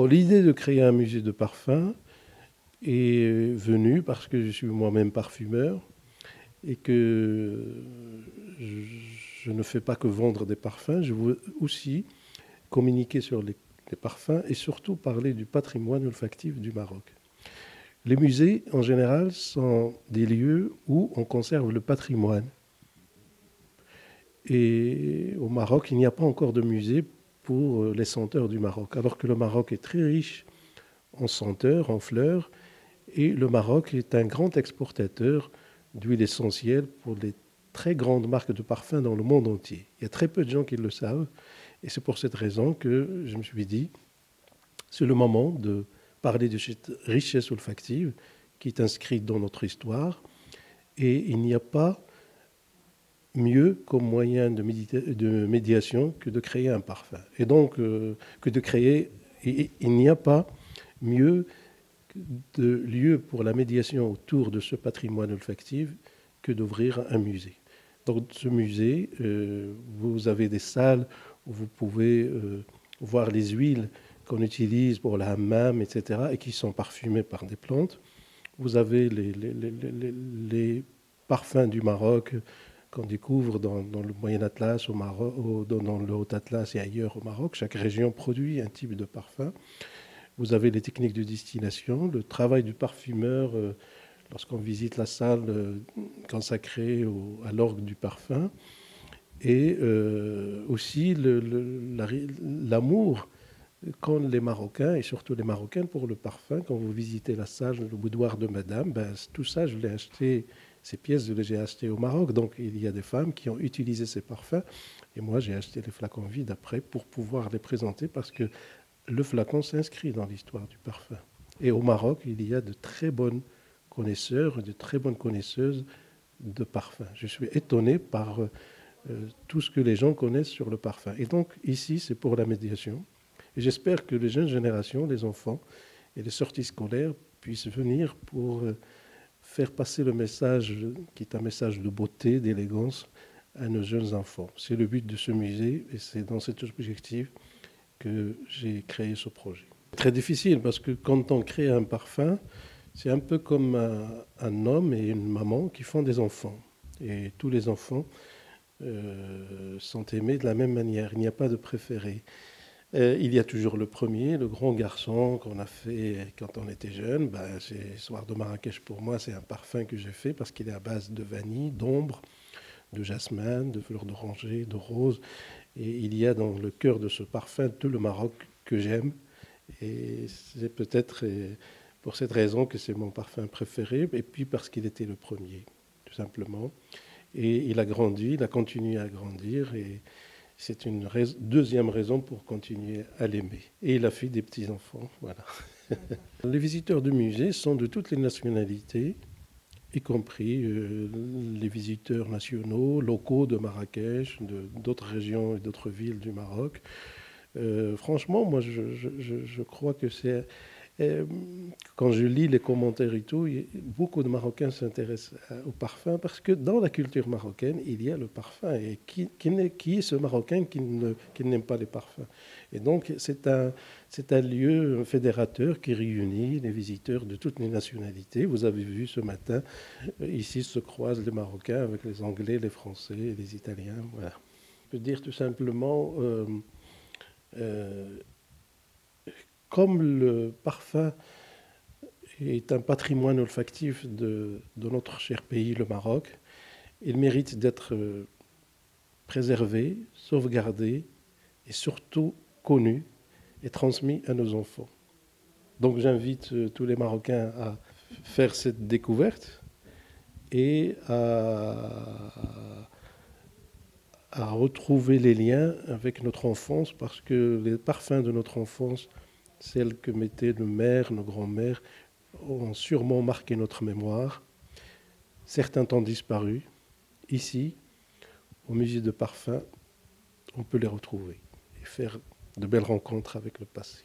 Bon, l'idée de créer un musée de parfums est venue parce que je suis moi-même parfumeur et que je ne fais pas que vendre des parfums, je veux aussi communiquer sur les parfums et surtout parler du patrimoine olfactif du Maroc. Les musées, en général, sont des lieux où on conserve le patrimoine. Et au Maroc, il n'y a pas encore de musée pour les senteurs du Maroc, alors que le Maroc est très riche en senteurs, en fleurs, et le Maroc est un grand exportateur d'huiles essentielles pour les très grandes marques de parfums dans le monde entier. Il y a très peu de gens qui le savent, et c'est pour cette raison que je me suis dit, c'est le moment de parler de cette richesse olfactive qui est inscrite dans notre histoire, et il n'y a pas mieux comme moyen de médiation que de créer un parfum. Et donc, que de créer, il n'y a pas mieux de lieu pour la médiation autour de ce patrimoine olfactif que d'ouvrir un musée. Donc, ce musée, vous avez des salles où vous pouvez voir les huiles qu'on utilise pour la hammam, etc., et qui sont parfumées par des plantes. Vous avez les parfums du Maroc qu'on découvre dans le Moyen Atlas, au Maroc, dans le Haut Atlas et ailleurs au Maroc. Chaque région produit un type de parfum. Vous avez les techniques de distillation, le travail du parfumeur lorsqu'on visite la salle consacrée à l'orgue du parfum, et aussi l'amour qu'ont les Marocains, et surtout les Marocaines, pour le parfum. Quand vous visitez la salle, le boudoir de madame, tout ça, je l'ai acheté, ces pièces, je les ai achetées au Maroc. Donc il y a des femmes qui ont utilisé ces parfums, et moi j'ai acheté les flacons vides après pour pouvoir les présenter, parce que le flacon s'inscrit dans l'histoire du parfum. Et au Maroc, il y a de très bonnes connaisseurs, de très bonnes connaisseuses de parfums. Je suis étonné par tout ce que les gens connaissent sur le parfum. Et donc ici, c'est pour la médiation. Et j'espère que les jeunes générations, les enfants et les sorties scolaires puissent venir pour faire passer le message, qui est un message de beauté, d'élégance, à nos jeunes enfants. C'est le but de ce musée, et c'est dans cet objectif que j'ai créé ce projet. C'est très difficile parce que quand on crée un parfum, c'est un peu comme un homme et une maman qui font des enfants. Et tous les enfants sont aimés de la même manière. Il n'y a pas de préféré. Il y a toujours le premier, le grand garçon qu'on a fait quand on était jeune. C'est Soir de Marrakech pour moi, c'est un parfum que j'ai fait parce qu'il est à base de vanille, d'ombre, de jasmin, de fleurs d'oranger, de rose. Et il y a dans le cœur de ce parfum tout le Maroc que j'aime. Et c'est peut-être pour cette raison que c'est mon parfum préféré. Et puis parce qu'il était le premier, tout simplement. Et il a grandi, il a continué à grandir. Et c'est une deuxième raison pour continuer à l'aimer. Et il a fait des petits-enfants, voilà. Les visiteurs du musée sont de toutes les nationalités, y compris les visiteurs nationaux, locaux de Marrakech, d'autres régions et d'autres villes du Maroc. Franchement, moi, je crois que c'est... Quand je lis les commentaires et tout, beaucoup de Marocains s'intéressent au parfum parce que dans la culture marocaine, il y a le parfum. Et qui est ce Marocain qui n'aime pas les parfums? Et donc, c'est un lieu fédérateur qui réunit les visiteurs de toutes les nationalités. Vous avez vu ce matin, ici se croisent les Marocains avec les Anglais, les Français et les Italiens. Voilà. Je peux dire tout simplement... comme le parfum est un patrimoine olfactif de notre cher pays, le Maroc, il mérite d'être préservé, sauvegardé et surtout connu et transmis à nos enfants. Donc j'invite tous les Marocains à faire cette découverte et à retrouver les liens avec notre enfance, parce que les parfums de notre enfance, celles que mettaient nos mères, nos grands-mères, ont sûrement marqué notre mémoire. Certains ont disparu. Ici, au musée de parfums, on peut les retrouver et faire de belles rencontres avec le passé.